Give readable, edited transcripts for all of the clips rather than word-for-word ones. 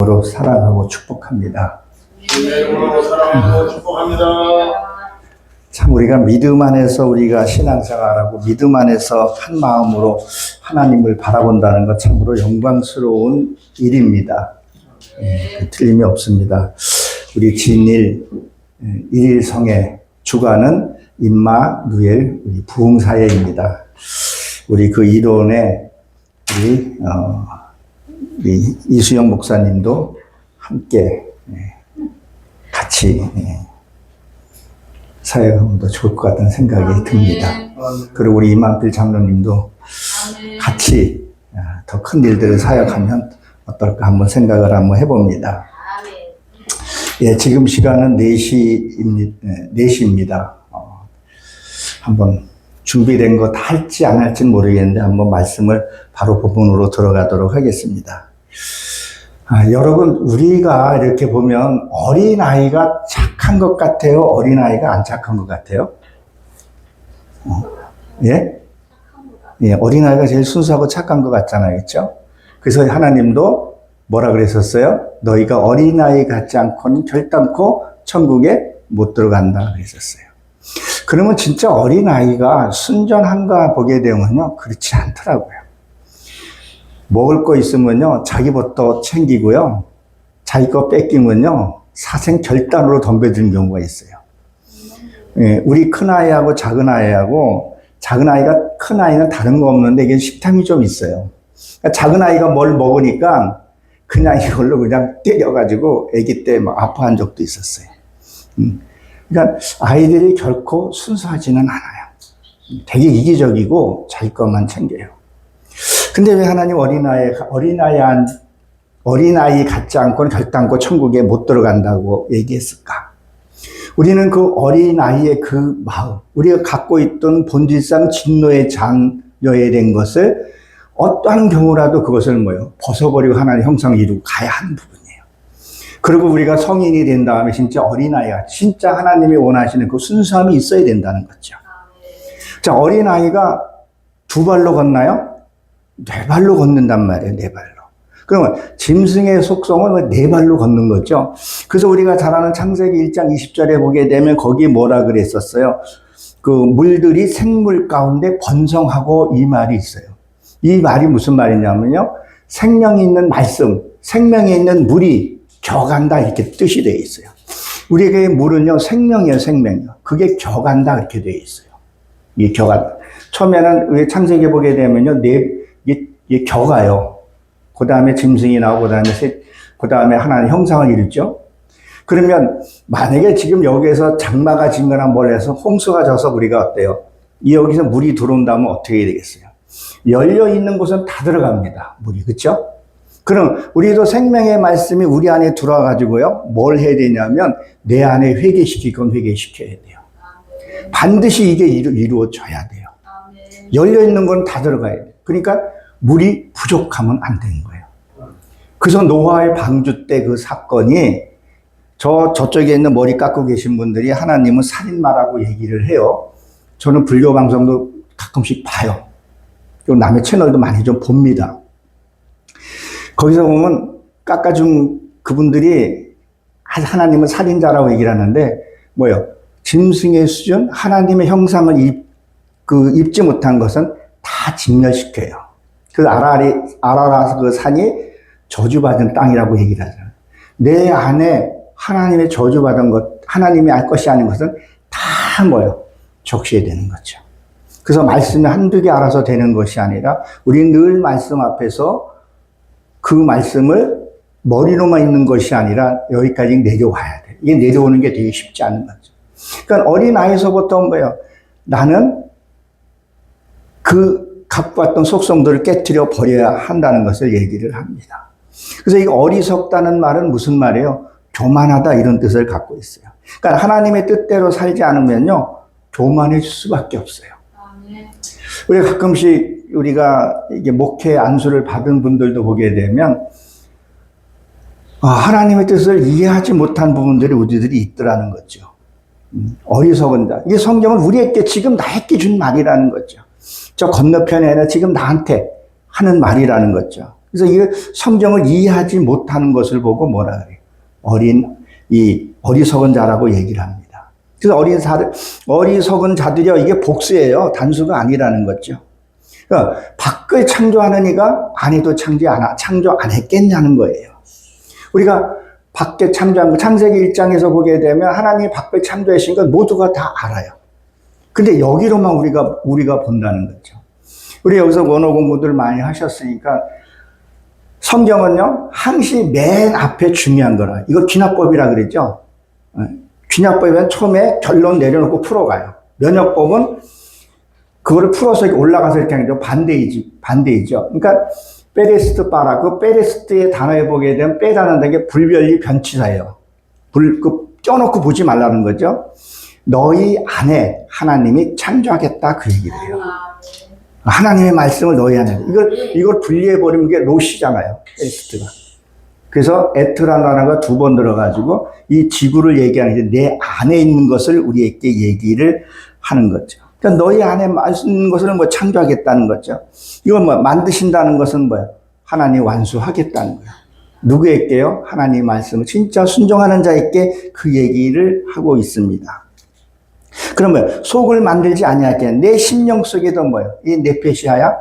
으로 사랑하고 축복합니다. 이름으로 사랑하고 축복합니다. 참 우리가 믿음 안에서 우리가 신앙생활하고 믿음 안에서 한 마음으로 하나님을 바라본다는 것 참으로 영광스러운 일입니다. 틀림이 없습니다. 우리 진일 일일성의 주관은 임마누엘 우리 부흥사회입니다. 우리 그 이론에 우리 이수영 목사님도 함께 같이 사역하면 더 좋을 것 같다는 생각이 듭니다. 그리고 우리 이만필 장로님도 같이 더 큰 일들을 사역하면 어떨까 한번 생각을 한번 해봅니다. 예, 지금 시간은 4시입니다. 한번 준비된 거 다 할지 안 할지는 모르겠는데 한번 말씀을 바로 본문으로 들어가도록 하겠습니다. 여러분, 우리가 이렇게 보면 어린아이가 착한 것 같아요? 어린아이가 안 착한 것 같아요? 예? 예, 어린아이가 제일 순수하고 착한 것 같잖아요. 그렇죠? 그래서 하나님도 뭐라 그랬었어요? 너희가 어린아이 같지 않고는 결단코 천국에 못 들어간다 그랬었어요. 그러면 진짜 어린아이가 순전한가 보게 되면요, 그렇지 않더라고요. 먹을 거 있으면요, 자기부터 챙기고요, 자기 거 뺏기면요, 사생 결단으로 덤벼드는 경우가 있어요. 예, 우리 큰아이하고 작은아이하고, 작은아이가 큰아이는 다른 거 없는데 이게 식탐이 좀 있어요. 그러니까 작은아이가 뭘 먹으니까 그냥 이걸로 그냥 때려가지고 아기 때 막 아파한 적도 있었어요. 그러니까 아이들이 결코 순수하지는 않아요. 되게 이기적이고 자기 것만 챙겨요. 근데 왜 하나님 어린아이 같지 않고는 결단코 천국에 못 들어간다고 얘기했을까? 우리는 그 어린아이의 그 마음, 우리가 갖고 있던 본질상 진노의 자녀에 된 것을 어떠한 경우라도 그것을 벗어버리고 하나님의 형상을 이루고 가야 하는 부분이에요. 그리고 우리가 성인이 된 다음에 진짜 어린아이가 진짜 하나님이 원하시는 그 순수함이 있어야 된다는 거죠. 자, 어린아이가 2발로 걷나요? 4발로 걷는단 말이에요. 4발로. 그러면 짐승의 속성은 4발로 걷는 거죠. 그래서 우리가 잘 아는 창세기 1장 20절에 보게 되면 거기에 뭐라 그랬었어요? 그 물들이 생물 가운데 번성하고 이 말이 있어요. 이 말이 무슨 말이냐면요, 생명이 있는 말씀, 생명이 있는 물이 겨간다 이렇게 뜻이 되어 있어요. 우리에게 물은요, 생명이에요, 생명이요. 그게 겨간다 이렇게 되어 있어요. 이 겨간다. 처음에는 우리 창세기 보게 되면요, 이게 겨가요. 그 다음에 짐승이 나오고, 그 다음에 하나님 형상을 이루죠. 그러면 만약에 지금 여기에서 장마가 지거나 뭘 해서 홍수가 져서 우리가 어때요? 여기서 물이 들어온다면 어떻게 되겠어요? 열려있는 곳은 다 들어갑니다. 물이. 그렇죠? 그럼 우리도 생명의 말씀이 우리 안에 들어와가지고요, 뭘 해야 되냐면 내 안에 회개시킬 건 회개시켜야 돼요. 반드시 이게 이루어져야 돼요. 열려있는 건 다 들어가야 돼요. 그러니까 물이 부족하면 안 되는 거예요. 그래서 노아의 방주 때 그 사건이 저쪽에 있는 머리 깎고 계신 분들이 하나님은 살인마라고 얘기를 해요. 저는 불교 방송도 가끔씩 봐요. 그리고 남의 채널도 많이 좀 봅니다. 거기서 보면 깎아준 그분들이 하나님은 살인자라고 얘기를 하는데 짐승의 수준, 하나님의 형상을 입지 못한 것은 다 진멸시켜요. 그 아라라 그 산이 저주받은 땅이라고 얘기를 하잖아요. 내 안에 하나님의 저주받은 것, 하나님이 알 것이 아닌 것은 다 적셔야 되는 거죠. 그래서 말씀이 한두 개 알아서 되는 것이 아니라 우리는 늘 말씀 앞에서 그 말씀을 머리로만 있는 것이 아니라 여기까지 내려와야 돼요. 이게 내려오는 게 되게 쉽지 않은 거죠. 그러니까 어린아이서부터 나는 그 갖고 왔던 속성들을 깨트려 버려야 한다는 것을 얘기를 합니다. 그래서 이 어리석다는 말은 무슨 말이에요? 교만하다 이런 뜻을 갖고 있어요. 그러니까 하나님의 뜻대로 살지 않으면요, 교만해질 수밖에 없어요. 우리가 가끔씩 우리가 이게 목회 안수를 받은 분들도 보게 되면 하나님의 뜻을 이해하지 못한 부분들이 우리들이 있더라는 거죠. 어리석은 자. 이게 성경은 우리에게 지금 나에게 준 말이라는 거죠. 저 건너편에는 지금 나한테 하는 말이라는 거죠. 그래서 이 성경을 이해하지 못하는 것을 보고 뭐라 그래요? 어리석은 자라고 얘기를 합니다. 그래서 어리석은 자들이요, 이게 복수예요. 단수가 아니라는 거죠. 그러니까 밖을 창조하는 이가 안에도 창조 안 했겠냐는 거예요. 우리가 밖에 창조한 거, 창세기 1장에서 보게 되면 하나님이 밖을 창조하신 건 모두가 다 알아요. 근데 여기로만 우리가 본다는 거죠. 우리 여기서 원어 공부들 많이 하셨으니까 성경은요, 항시 맨 앞에 중요한 거라. 이거 귀납법이라 그랬죠. 귀납법이면 처음에 결론 내려놓고 풀어가요. 면역법은 그거를 풀어서 올라가서 이렇게 하는 게 반대이죠. 그러니까 페레스트 바라, 그 페레스트의 단어에 보게 되면 빼다는 게 불변리 변치사예요. 껴놓고 보지 말라는 거죠. 너희 안에 하나님이 창조하겠다, 그 얘기를 해요. 하나님의 말씀을 너희 안에. 이걸 분리해버리면 이게 로시잖아요, 페레스트가. 그래서 에트라는 단어가 2번 들어가지고 이 지구를 얘기하는 게 내 안에 있는 것을 우리에게 얘기를 하는 거죠. 그러니까 너희 안에 있는 것을 뭐 창조하겠다는 거죠. 이건 뭐 만드신다는 것은 뭐예요? 하나님 완수하겠다는 거예요. 누구에게요? 하나님 말씀을 진짜 순종하는 자에게 그 얘기를 하고 있습니다. 그러면 속을 만들지 아니하게 내 심령 속에도 뭐예요? 이 네페시 하야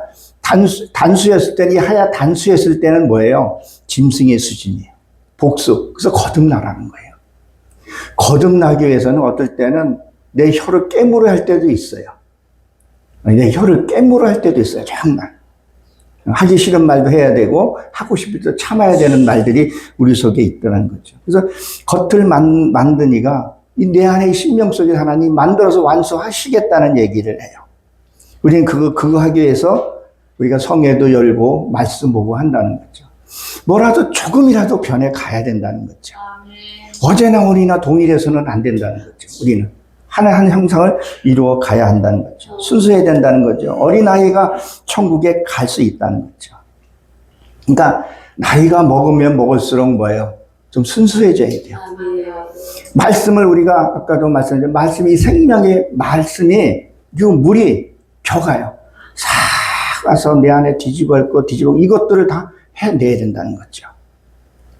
단수였을 때는, 이 하야 단수였을 때는 뭐예요? 짐승의 수준이에요. 복수. 그래서 거듭나라는 거예요. 거듭나기 위해서는 어떨 때는 내 혀를 깨물어 할 때도 있어요. 내 혀를 깨물어 할 때도 있어요. 정말. 하기 싫은 말도 해야 되고 하고 싶을 때 참아야 되는 말들이 우리 속에 있더라는 거죠. 그래서 겉을 만든 이가 내 안에 심령 속에 하나님 만들어서 완수하시겠다는 얘기를 해요. 우리는 그거 하기 위해서 우리가 성회도 열고 말씀 보고 한다는 거죠. 뭐라도 조금이라도 변해 가야 된다는 거죠. 어제나 오늘이나 동일해서는 안 된다는 거죠. 우리는 한 형상을 이루어 가야 한다는 거죠. 순수해야 된다는 거죠. 어린아이가 천국에 갈 수 있다는 거죠. 그러니까 나이가 먹으면 먹을수록 뭐예요? 좀 순수해져야 돼요. 말씀을 우리가 아까도 말씀드린 말씀이 생명의 말씀이 이 물이 벼가요. 싹 와서 내 안에 뒤집어 있고 이것들을 다 해내야 된다는 거죠.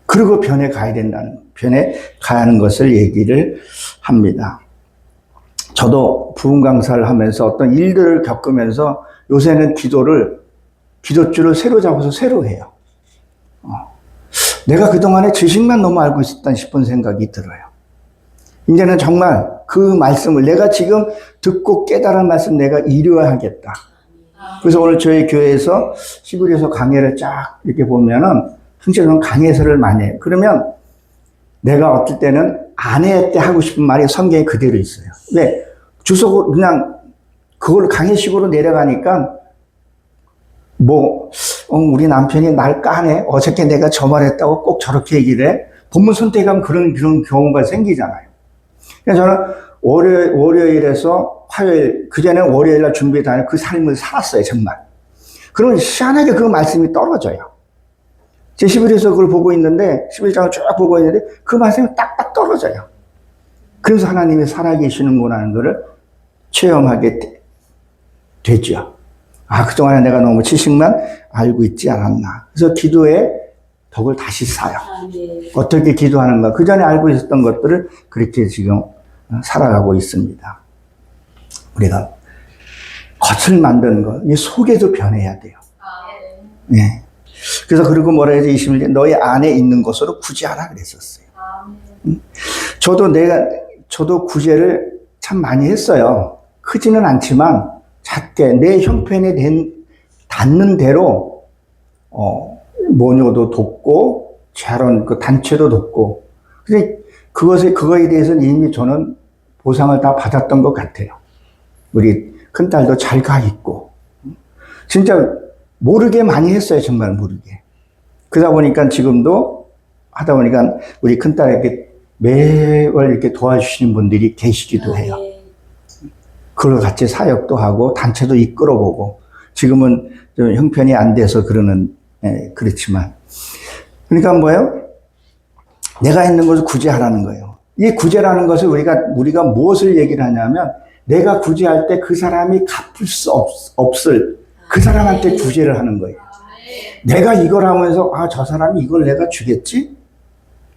그리고 변해 가야 하는 것을 얘기를 합니다. 저도 부흥 강사를 하면서 어떤 일들을 겪으면서 요새는 기도줄을 새로 잡아서 새로 해요. 내가 그동안에 지식만 너무 알고 있었다 싶은 생각이 들어요. 이제는 정말 그 말씀을 내가 지금 듣고 깨달은 말씀 내가 이루어야겠다. 그래서 오늘 저희 교회에서 시골에서 강의를 쫙 이렇게 보면은 항상 강의서를 많이 해요. 그러면 내가 어떨 때는 아내 때 하고 싶은 말이 성경에 그대로 있어요. 왜? 주소 그냥 그걸 강의식으로 내려가니까 우리 남편이 날 까네. 어저께 내가 저 말했다고 꼭 저렇게 얘기를 해. 본문 선택하면 그런 경우가 생기잖아요. 그래서 저는 월요일에서 화요일, 그전에는 월요일날 준비해 다니는 그 삶을 살았어요, 정말. 그러면 희한하게 그 말씀이 떨어져요. 제 11에서 그걸 보고 있는데, 11장을 쭉 보고 있는데, 그 말씀이 딱딱 떨어져요. 그래서 하나님이 살아계시는구나 하는 것을 체험하게 되죠. 그동안에 내가 너무 지식만 알고 있지 않았나. 그래서 기도의 덕을 다시 쌓아요. 어떻게 기도하는가. 그 전에 알고 있었던 것들을 그렇게 지금 살아가고 있습니다. 우리가 겉을 만드는 것, 이 속에도 변해야 돼요. 네. 그래서 그리고 뭐라 해야지 21절 너희 안에 있는 것으로 구제하라 그랬었어요. 저도 구제를 참 많이 했어요. 크지는 않지만 작게 내 형편에 닿는 대로 모녀도 돕고 재활원 그 단체도 돕고. 근데 그거에 대해서는 이미 저는 보상을 다 받았던 것 같아요. 우리 큰딸도 잘 가 있고 진짜 모르게 많이 했어요. 정말 모르게. 그러다 보니까 지금도 하다 보니까 우리 큰딸에게 매월 이렇게 도와주시는 분들이 계시기도 해요. 그걸 같이 사역도 하고 단체도 이끌어보고 지금은 좀 형편이 안 돼서 그렇지만 그러니까 뭐예요? 내가 있는 것을 구제하라는 거예요. 이 구제라는 것을 우리가 무엇을 얘기를 하냐면 내가 구제할 때 그 사람이 갚을 수 없을 그 사람한테 구제를 하는 거예요. 내가 이걸 하면서 저 사람이 이걸 내가 주겠지?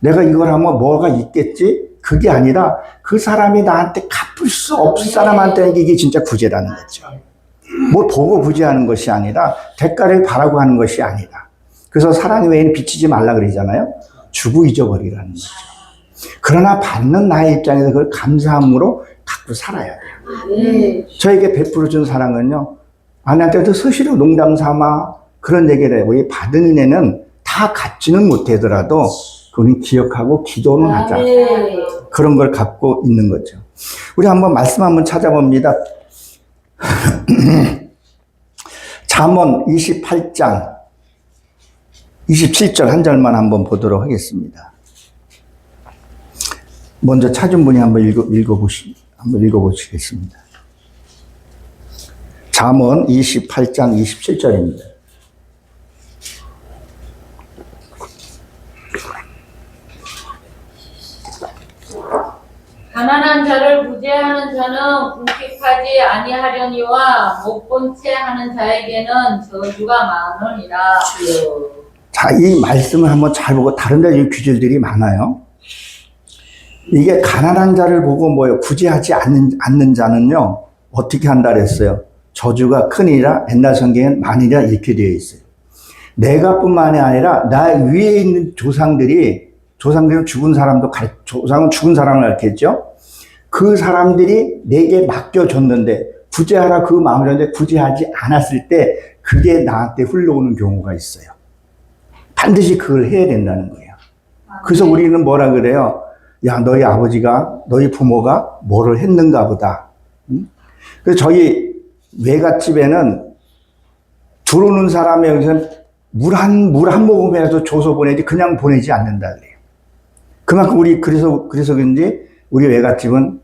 내가 이걸 하면 뭐가 있겠지? 그게 아니라 그 사람이 나한테 갚을 수 없을 사람한테 이게 진짜 구제라는 거죠. 뭘 보고 구제하는 것이 아니라 대가를 바라고 하는 것이 아니라. 그래서 사랑 외에는 비치지 말라 그러잖아요. 주고 잊어버리라는 거죠. 그러나 받는 나의 입장에서 그걸 감사함으로 갖고 살아야 돼요. 저에게 베풀어 준 사랑은요, 아내한테도 서시로 농담 삼아 그런 얘기를 해요. 이 받은 은혜는 다 갖지는 못하더라도 그건 기억하고 기도는 하자. 그런 걸 갖고 있는 거죠. 우리 한번 말씀 한번 찾아봅니다. 잠언 28장 27절 한 절만 한번 보도록 하겠습니다. 먼저 찾은 분이 한번 읽어보시겠습니다. 잠언 28장 27절입니다. 가난한 자를 구제하는 자는 궁핍하지 아니하려니와 못 본 채 하는 자에게는 저주가 많으니라. 자, 이 말씀을 한번 잘 보고 다른 데 규절들이 많아요. 이게 가난한 자를 보고 뭐요? 구제하지 않는 자는요, 어떻게 한다 그랬어요? 저주가 크니라, 옛날 성경엔 많이라 이렇게 되어 있어요. 내가 뿐만이 아니라 나 위에 있는 조상들은 죽은 사람도, 조상은 죽은 사람을 가르쳤죠? 그 사람들이 내게 맡겨줬는데, 구제하라 그 마음을 줬는데, 구제하지 않았을 때, 그게 나한테 흘러오는 경우가 있어요. 반드시 그걸 해야 된다는 거예요. 그래서 우리는 뭐라 그래요? 야, 너희 아버지가, 너희 부모가 뭐를 했는가 보다. 그래서 저희 외갓집에는 들어오는 사람의 여기서는 물 한 모금이라도 줘서 보내지 그냥 보내지 않는다 그래요. 그만큼 그래서 그런지 우리 외갓집은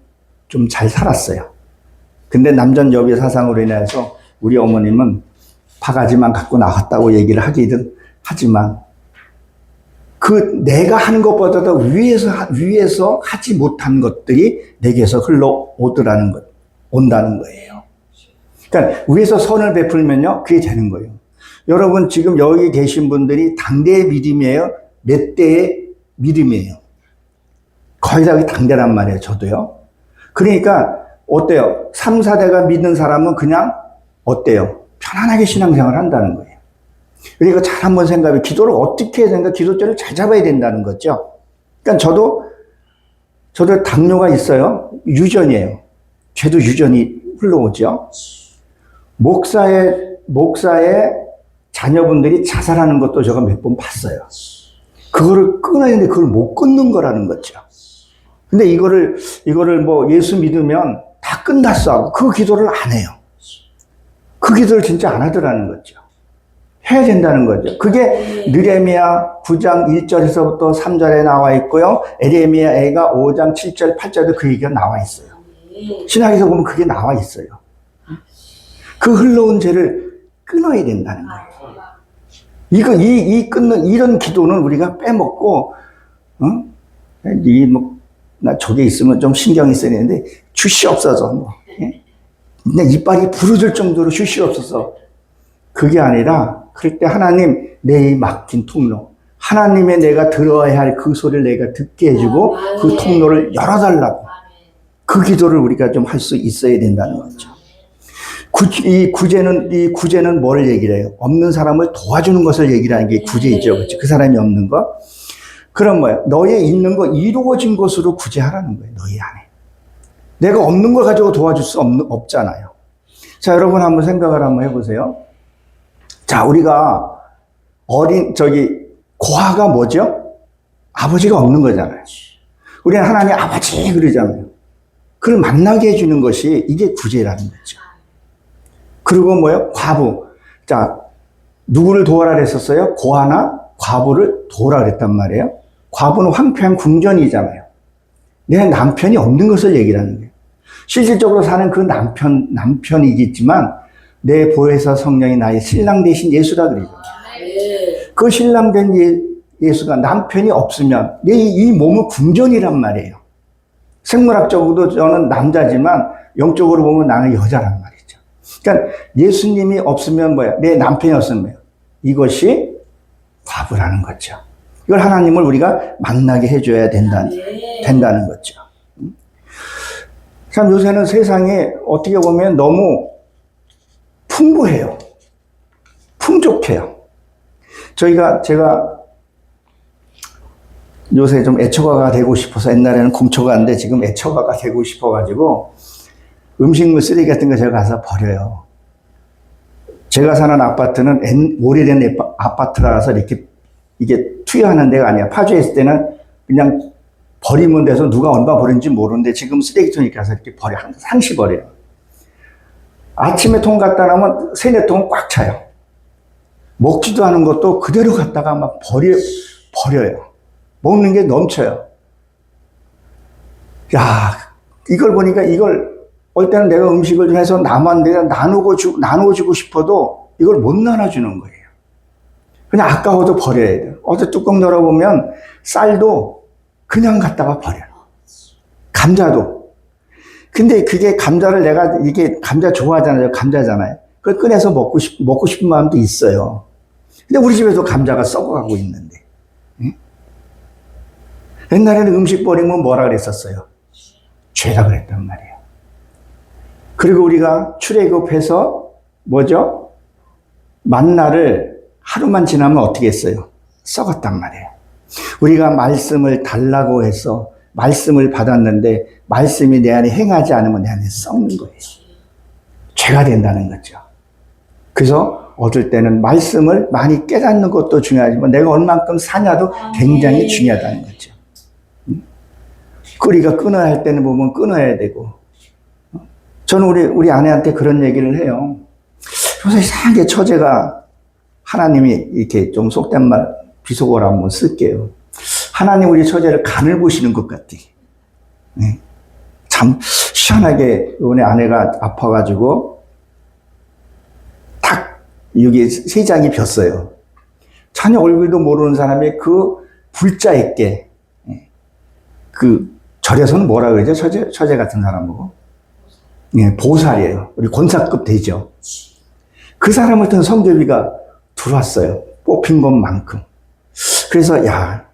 좀 잘 살았어요. 근데 남전 여비 사상으로 인해서 우리 어머님은 바가지만 갖고 나왔다고 얘기를 하기는 하지만 내가 하는 것보다도 위에서 하지 못한 것들이 내게서 온다는 거예요. 그러니까 위에서 선을 베풀면요, 그게 되는 거예요. 여러분 지금 여기 계신 분들이 당대의 믿음이에요? 몇 대의 믿음이에요? 거의 다 당대란 말이에요, 저도요. 그러니까 어때요? 3, 4대가 믿는 사람은 그냥 어때요? 편안하게 신앙생활을 한다는 거예요. 그러니까 잘 한번 생각해. 기도를 어떻게 해야 되는가? 기도절을 잘 잡아야 된다는 거죠. 그러니까 저도 당뇨가 있어요. 유전이에요. 죄도 유전이 흘러오죠. 목사의 자녀분들이 자살하는 것도 제가 몇 번 봤어야 그거를 끊어야 되는데 그걸 못 끊는 거라는 거죠. 근데 이거를 뭐 예수 믿으면 다 끝났어 하고 그 기도를 안 해요. 그 기도를 진짜 안 하더라는 거죠. 해야 된다는 거죠. 그게 느헤미야 9장 1절에서부터 3절에 나와 있고요. 에레미야가 5장 7절 8절에 그 얘기가 나와 있어요. 신학에서 보면 그게 나와 있어요. 그 흘러온 죄를 끊어야 된다는 거예요. 끊는 이런 기도는 우리가 빼먹고, 나 저게 있으면 좀 신경이 써야 되는데, 주시옵소서. 내 이빨이 부러질 정도로 주시옵소서. 그게 아니라, 그럴 때 하나님, 내 막힌 통로, 하나님의 내가 들어야 할 그 소리를 내가 듣게 해주고, 그 통로를 열어달라고. 그 기도를 우리가 좀 할 수 있어야 된다는 거죠. 이 구제는 뭘 얘기를 해요? 없는 사람을 도와주는 것을 얘기를 하는 게 구제이죠. 그렇죠? 그 사람이 없는 거. 그럼 뭐예요? 너의 있는 거 이루어진 것으로 구제하라는 거예요. 너희 안에. 내가 없는 걸 가지고 도와줄 수 없잖아요. 자, 여러분 한번 생각을 한번 해보세요. 자, 우리가 고아가 뭐죠? 아버지가 없는 거잖아요. 우리는 하나님 아버지 그러잖아요. 그걸 만나게 해주는 것이 이게 구제라는 거죠. 그리고 뭐예요? 과부. 자, 누구를 도와라 그랬었어요? 고아나 과부를 도와라 그랬단 말이에요. 과부는 황폐한 궁전이잖아요. 내 남편이 없는 것을 얘기를 하는 거예요. 실질적으로 사는 그 남편이겠지만 내 보혜사 성령이 나의 신랑 대신 예수라 그러죠. 그 신랑 된 예수가 남편이 없으면 내 이 몸은 궁전이란 말이에요. 생물학적으로도 저는 남자지만 영적으로 보면 나는 여자란 말이죠. 그러니까 예수님이 없으면 뭐야? 내 남편이 없으면 뭐야? 이것이 과부라는 거죠. 이걸 하나님을 우리가 만나게 해줘야 된다는 거죠. 참 요새는 세상에 어떻게 보면 너무 풍부해요. 풍족해요. 제가 요새 좀 애처가가 되고 싶어서 옛날에는 공처가인데 지금 애처가가 되고 싶어가지고 음식물 쓰레기 같은 거 제가 가서 버려요. 제가 사는 아파트는 오래된 아파트라서 이게 투여하는 데가 아니야. 파주에 있을 때는 그냥 버리면 돼서 누가 얼마 버린지 모르는데 지금 쓰레기통에 가서 이렇게 상시 버려요. 아침에 통 갖다 놓으면 3-4통은 꽉 차요. 먹지도 않은 것도 그대로 갖다가 막 버려요. 먹는 게 넘쳐요. 야, 이걸 보니까 어떨 때는 내가 음식을 좀 해서 내가 나누어주고 싶어도 이걸 못 나눠주는 거예요. 그냥 아까워도 버려야 돼요. 어제 뚜껑 열어보면 쌀도 그냥 갖다가 버려요. 감자도. 근데 그게 감자를 이게 감자 좋아하잖아요. 감자잖아요. 그걸 꺼내서 먹고 싶은 마음도 있어요. 근데 우리 집에도 감자가 썩어가고 있는데. 응? 옛날에는 음식 버리면 뭐라 그랬었어요? 죄라 그랬단 말이에요. 그리고 우리가 출애굽해서 뭐죠? 만나를 하루만 지나면 어떻게 했어요? 썩었단 말이에요. 우리가 말씀을 달라고 해서 말씀을 받았는데 말씀이 내 안에 행하지 않으면 내 안에 썩는 거예요. 죄가 된다는 거죠. 그래서 어떨 때는 말씀을 많이 깨닫는 것도 중요하지만 내가 얼만큼 사냐도 굉장히 중요하다는 거죠. 우리가 끊어야 할 때는 보면 끊어야 되고, 저는 우리 아내한테 그런 얘기를 해요. 요새 이상하게 처제가 하나님이 이렇게 좀 속된 말 비속어로 한번 쓸게요. 하나님 우리 처제를 간을 보시는 것 같아. 네. 참 시원하게 이번에 아내가 아파가지고 탁 여기 세장이 폈어요. 전혀 얼굴도 모르는 사람이 그 불자 있게 절에서는 뭐라 그러죠? 처제 같은 사람 보고. 예, 보살이에요. 우리 권사급 되죠. 그 사람을 튼 성교비가 들어왔어요. 뽑힌 것만큼. 그래서 내가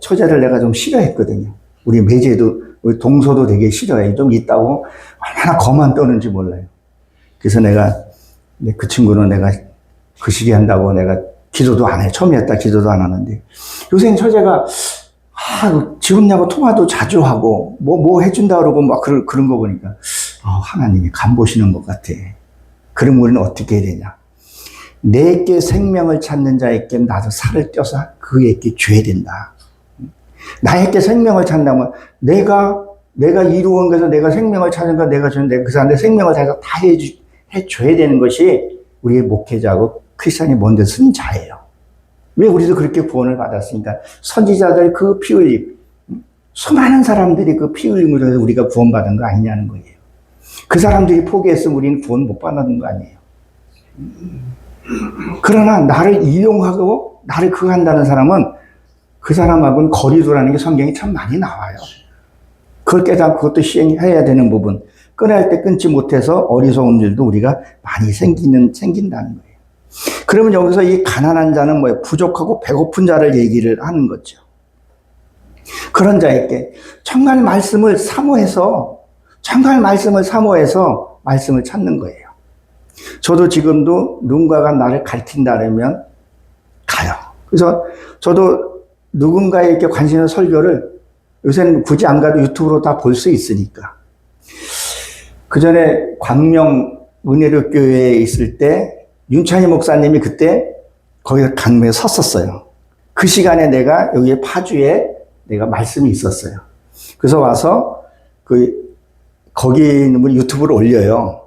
처제를 내가 좀 싫어했거든요. 우리 매제도 우리 동서도 되게 싫어해요. 좀 있다고 얼마나 거만 떠는지 몰라요. 그래서 그 친구는 내가 그 시기 한다고 내가 기도도 안 해. 처음이었다 기도도 안 하는데 요새는 처제가 지금냐고 통화도 자주 하고 뭐 해준다 그러고 막 그런 거 보니까 하나님이 간 보시는 것 같아. 그럼 우리는 어떻게 해야 되냐? 내게 생명을 찾는 자에게 나도 살을 떼어서 그에게 줘야 된다. 나에게 생명을 찾는다면 내가 이루은 것에서 내가 생명을 찾은 거 내가 주는 그 사람한테 생명을 다해서 다 해줘야 되는 것이 우리의 목회자고 크리스찬이 먼저 쓴 자예요. 왜 우리도 그렇게 구원을 받았으니까 선지자들 그 피 흘림, 수많은 사람들이 그 피 흘림으로 해서 우리가 구원받은 거 아니냐는 거예요. 그 사람들이 포기했으면 우리는 구원 못 받는 거 아니에요. 그러나 나를 이용하고 나를 그거 한다는 사람은 그 사람하고는 거리두라는 게 성경에 참 많이 나와요. 그걸 깨닫고 그것도 시행해야 되는 부분. 끊어야 할 때 끊지 못해서 어리석은 일도 우리가 많이 생긴다는 거예요. 그러면 여기서 이 가난한 자는 뭐예요? 부족하고 배고픈 자를 얘기를 하는 거죠. 그런 자에게 정말 말씀을 사모해서 말씀을 찾는 거예요. 저도 지금도 누군가가 나를 가르친다면 가요. 그래서 저도 누군가에게 관심 있는 설교를 요새는 굳이 안 가도 유튜브로 다 볼 수 있으니까. 그 전에 광명 은혜로교회에 있을 때 윤찬희 목사님이 그때 거기서 강매에 섰었어요. 그 시간에 내가 여기 파주에 내가 말씀이 있었어요. 그래서 와서 거기 있는 분이 유튜브를 올려요.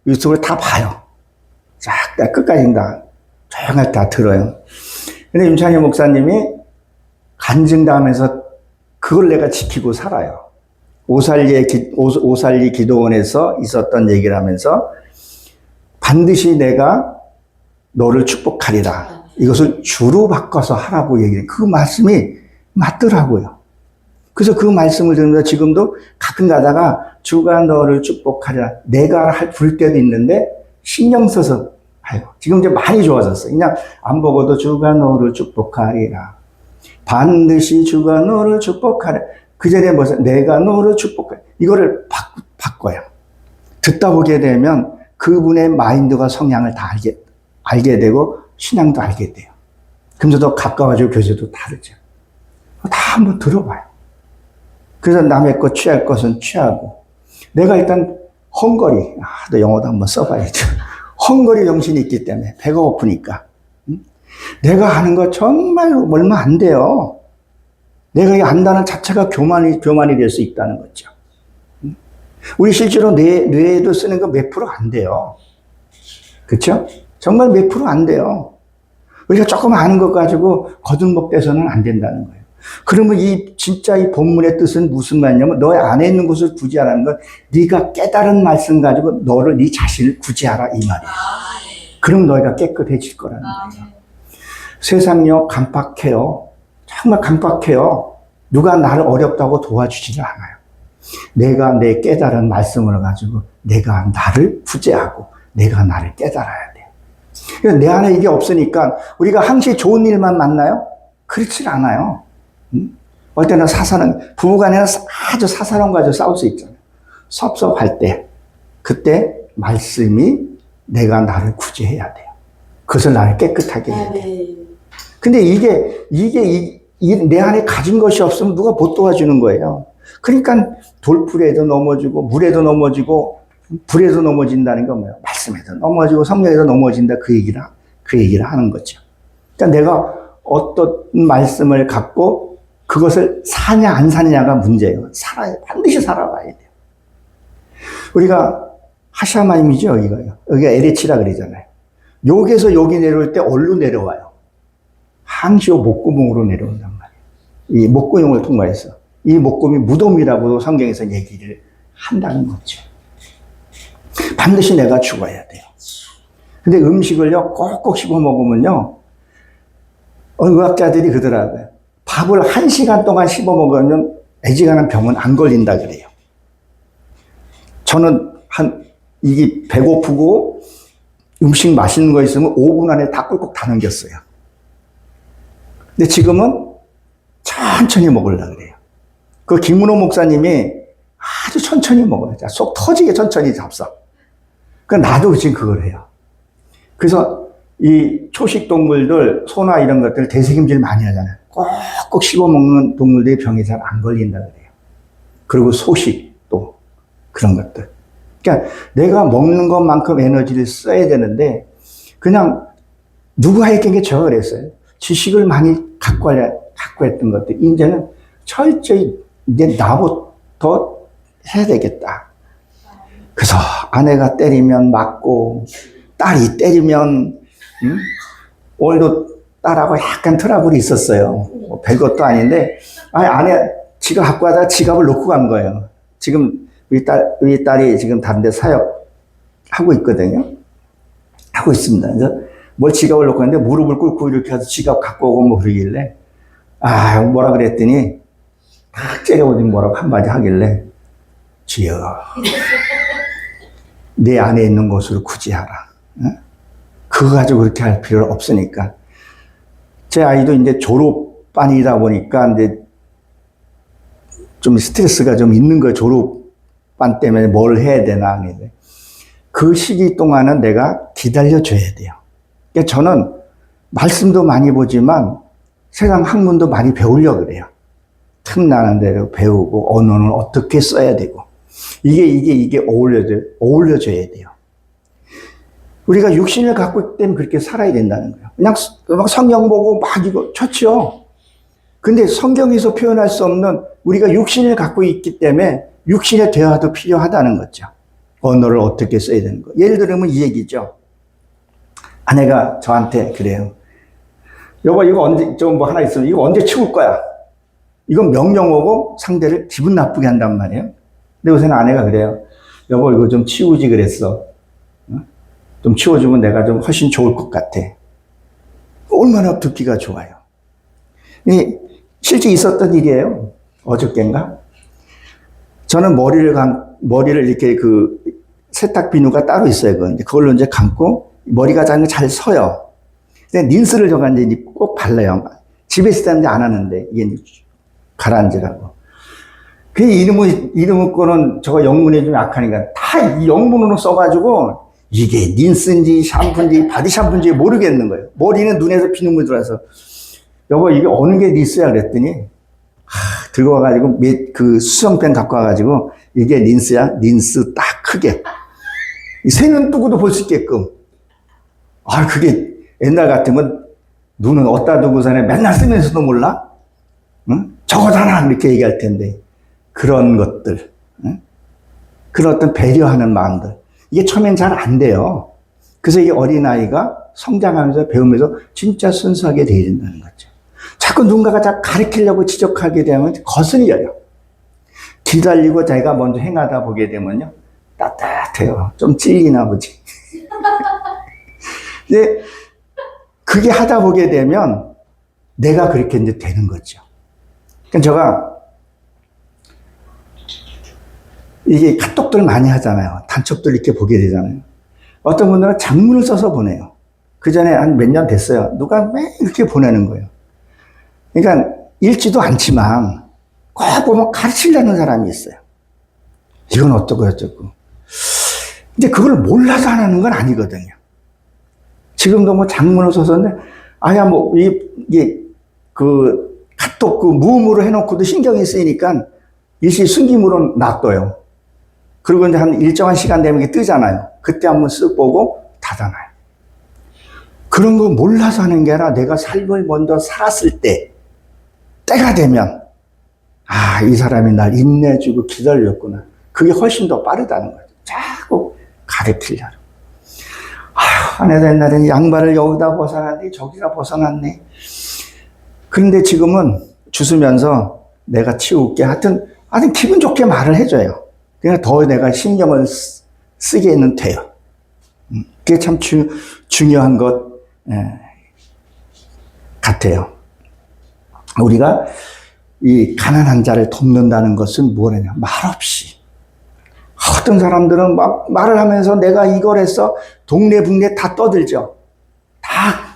유튜브를 다 봐요. 쫙 끝까지 다 조용할 다 들어요. 근데 윤찬희 목사님이 간증당하면서 그걸 내가 지키고 살아요. 오살리 기도원에서 있었던 얘기를 하면서 반드시 내가 너를 축복하리라. 이것을 주로 바꿔서 하라고 얘기해요. 그 말씀이 맞더라고요. 그래서 그 말씀을 들으면서 지금도 가끔 가다가 주가 너를 축복하리라. 내가 부를 때도 있는데 신경 써서 아이고, 지금 이제 많이 좋아졌어요. 그냥 안 보고도 주가 너를 축복하리라. 반드시 주가 너를 축복하리라. 그 전에 뭐죠? 내가 너를 축복하리라. 이거를 바꿔요. 듣다 보게 되면 그분의 마인드와 성향을 다 알게 되고 신앙도 알게 돼요. 그럼 더 가까워지고 교제도 다르죠. 다 한번 들어봐요. 그래서 남의 것 취할 것은 취하고 내가 일단 헝거리, 너 영어도 한번 써봐야죠. 헝거리 정신이 있기 때문에 배가 고프니까 내가 하는 거 정말 얼마 안 돼요. 내가 안다는 자체가 교만이 될 수 있다는 거죠. 우리 실제로 뇌에도 쓰는 거 몇 프로 안 돼요. 그렇죠? 정말 몇 프로 안 돼요. 우리가 조금 아는 것 가지고 거듭먹대서는 안 된다는 거예요. 그러면 진짜 이 본문의 뜻은 무슨 말이냐면 너의 안에 있는 것을 구제하라는 건 네가 깨달은 말씀 가지고 네 자신을 구제하라 이 말이에요. 그럼 너희가 깨끗해질 거라는 거예요. 세상요 강박해요. 정말 강박해요. 누가 나를 어렵다고 도와주지를 않아요. 내가 내 깨달은 말씀을 가지고 내가 나를 구제하고 내가 나를 깨달아야 돼요. 그러니까 내 안에 이게 없으니까 우리가 항시 좋은 일만 만나요? 그렇지 않아요. 어떨 때는 부부간에는 아주 사사로운 가지고 싸울 수 있잖아요. 섭섭할 때, 그때 말씀이 내가 나를 구제해야 돼요. 그것을 나를 깨끗하게 해야 돼요. 근데 이게 내 안에 가진 것이 없으면 누가 못 도와주는 거예요. 그러니까 돌풀에도 넘어지고, 물에도 넘어지고, 불에도 넘어진다는 건 뭐예요? 말씀에도 넘어지고, 성령에도 넘어진다. 그 얘기를 하는 거죠. 그러니까 내가 어떤 말씀을 갖고 그것을 사냐 안 사냐가 문제예요. 반드시 살아봐야 돼요. 우리가 하샤마임이죠, 여기가요. 여기가 에레치라 그러잖아요. 여기에서 여기 내려올 때 어디로 내려와요? 항시 목구멍으로 내려온단 말이에요. 이 목구멍을 통과해서. 이 목구멍이 무덤이라고 성경에서 얘기를 한다는 거죠. 반드시 내가 죽어야 돼요. 근데 음식을요, 꼭꼭 씹어 먹으면요, 의학자들이 그러더라고요. 밥을 1시간 동안 씹어 먹으면 애지간한 병은 안 걸린다 그래요. 저는 이게 배고프고 음식 맛있는 거 있으면 5분 안에 다 꿀꺽 다 넘겼어요. 근데 지금은 천천히 먹으려고 그래요. 그 김문호 목사님이 아주 천천히 먹어요. 속 터지게 천천히 잡숴. 나도 지금 그걸 해요. 그래서 이 초식 동물들, 소나 이런 것들 대책임질 많이 하잖아요. 꼭꼭 씹어 먹는 동물들이 병이 잘 안 걸린다 그래요. 그리고 소식도 그런 것들. 그러니까 내가 먹는 것만큼 에너지를 써야 되는데 그냥 누가 했던 게 제가 그랬어요. 지식을 많이 갖고 했던 것들 이제는 철저히 이제 나부터 해야 되겠다. 그래서 아내가 때리면 맞고 딸이 때리면 오늘도 딸하고 약간 트러블이 있었어요. 뭐 별것도 아닌데 아내 지갑 갖고 가다가 지갑을 놓고 간 거예요. 지금 우리 딸이 지금 다른 데 사역하고 있거든요. 하고 있습니다. 그래서 뭘 지갑을 놓고 갔는데 무릎을 꿇고 이렇게 해서 지갑 갖고 오고 뭐 그러길래 뭐라 그랬더니 탁 째려보더니 뭐라고 한마디 하길래 주여 내 안에 있는 것으로 구제하라. 그거 가지고 그렇게 할 필요 없으니까. 제 아이도 이제 졸업반이다 보니까 이제 좀 스트레스가 좀 있는 거예요. 졸업반 때문에 뭘 해야 되나. 그 시기 동안은 내가 기다려줘야 돼요. 그러니까 저는 말씀도 많이 보지만 세상 학문도 많이 배우려고 그래요. 틈나는 대로 배우고 언어는 어떻게 써야 되고 이게 어울려져야 돼요. 우리가 육신을 갖고 있기 때문에 그렇게 살아야 된다는 거예요. 그냥 막 성경 보고 막 이거 좋죠. 근데 성경에서 표현할 수 없는 우리가 육신을 갖고 있기 때문에 육신의 대화도 필요하다는 거죠. 언어를 어떻게 써야 되는 거. 예를 들면 이 얘기죠. 아내가 저한테 그래요. 여보 이거 언제 좀 뭐 하나 있으면 이거 언제 치울 거야. 이건 명령 오고 상대를 기분 나쁘게 한단 말이에요. 근데 요새는 아내가 그래요. 여보 이거 좀 치우지 그랬어. 좀 치워주면 내가 좀 훨씬 좋을 것 같아. 얼마나 듣기가 좋아요. 실제 있었던 일이에요. 어저께인가? 저는 머리를 이렇게 그 세탁 비누가 따로 있어요. 그걸로 이제 감고 머리가 잘 서요. 근데 린스를 저가 이제 꼭 발라요. 집에 있을 때는 안 하는데, 이게 이제 가라앉으라고. 그 이름을 거는 저거 영문이 좀 약하니까 다 이 영문으로 써가지고 이게 린스인지 샴푸인지 바디 샴푸인지 모르겠는 거예요. 머리는 눈에서 피눈물 들어서 여보 이게 어느 게 린스야 그랬더니 들고 와가지고 그 수성펜 갖고 와가지고 이게 린스야? 린스 딱 크게 새는 뜨고도 볼 수 있게끔. 그게 옛날 같으면 눈은 어디다 두고 사네 맨날 쓰면서도 몰라? 응? 저거잖아 이렇게 얘기할 텐데 그런 것들, 응? 그런 어떤 배려하는 마음들 이게 처음엔 잘 안 돼요. 그래서 이게 어린아이가 성장하면서 배우면서 진짜 순수하게 되어야 된다는 거죠. 자꾸 누군가가 자꾸 가르치려고 지적하게 되면 거슬려요. 기다리고 자기가 먼저 행하다 보게 되면요 따뜻해요. 좀 찔리나 보지. 근데 그게 하다 보게 되면 내가 그렇게 이제 되는 거죠. 그러니까 제가 이게 카톡들 많이 하잖아요. 단첩들 이렇게 보게 되잖아요. 어떤 분들은 장문을 써서 보내요. 그 전에 한 몇 년 됐어요. 누가 매 이렇게 보내는 거예요. 그러니까 읽지도 않지만 꼭 보면 가르치려는 사람이 있어요. 이건 어쩌고 저쩌고. 근데 그걸 몰라서 하는 건 아니거든요. 지금도 뭐 장문을 써서인데 이게 그 카톡 그 무음으로 해놓고도 신경이 쓰이니까 일시 숨김으로 놔둬요. 그리고 이제 한 일정한 시간 되면 이게 뜨잖아요. 그때 한번 쓱 보고 닫아놔요. 그런 거 몰라서 하는 게 아니라 내가 삶을 먼저 살았을 때가 되면 이 사람이 날 인내주고 기다렸구나. 그게 훨씬 더 빠르다는 거죠. 자꾸 가르치려고. 아내도 옛날에는 양말을 여기다 벗어놨네 저기다 벗어놨네. 그런데 지금은 주스면서 내가 치울게 하여튼 기분 좋게 말을 해줘요. 그러니까 더 내가 신경을 쓰게는 돼요. 그게 참 중요한 것 같아요. 우리가 이 가난한 자를 돕는다는 것은 뭐냐면 말없이. 어떤 사람들은 막 말을 하면서 내가 이걸 했어 동네 북네 다 떠들죠. 다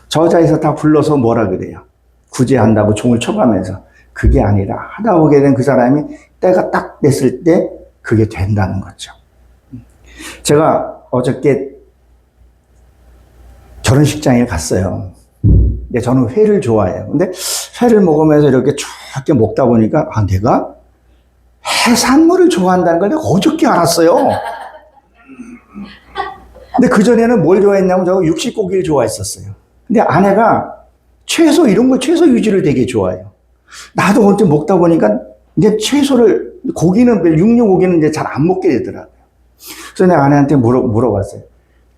저자에서 다 불러서 뭐라 그래요. 구제한다고 종을 쳐가면서. 그게 아니라 하다 보게 된 그 사람이 때가 딱 됐을 때 그게 된다는 거죠. 제가 어저께 결혼식장에 갔어요. 근데 저는 회를 좋아해요. 근데 회를 먹으면서 이렇게 쭉 먹다 보니까 내가 해산물을 좋아한다는 걸 내가 어저께 알았어요. 근데 그전에는 뭘 좋아했냐면 저 육식고기를 좋아했었어요. 근데 아내가 채소 이런 거 채소 위주를 되게 좋아해요. 나도 언제 먹다 보니까 이제 채소를 육류 고기는 이제 잘 안 먹게 되더라고요. 그래서 내가 아내한테 물어봤어요.